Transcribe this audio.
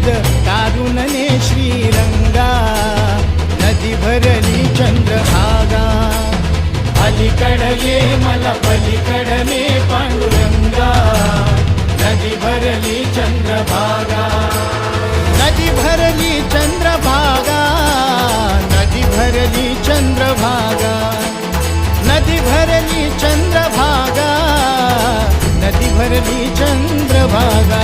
शब्द तारुणने श्रीरंगा, नदी भरली चंद्रभागा. अलीकडले मला पलीकडले पांडुरंगा, नदी भरली चंद्रभागा. नदी भरली चंद्रभागा, नदी भरली चंद्रभागा. नदी भरली चंद्रभागा, नदी भरली चंद्रभागा.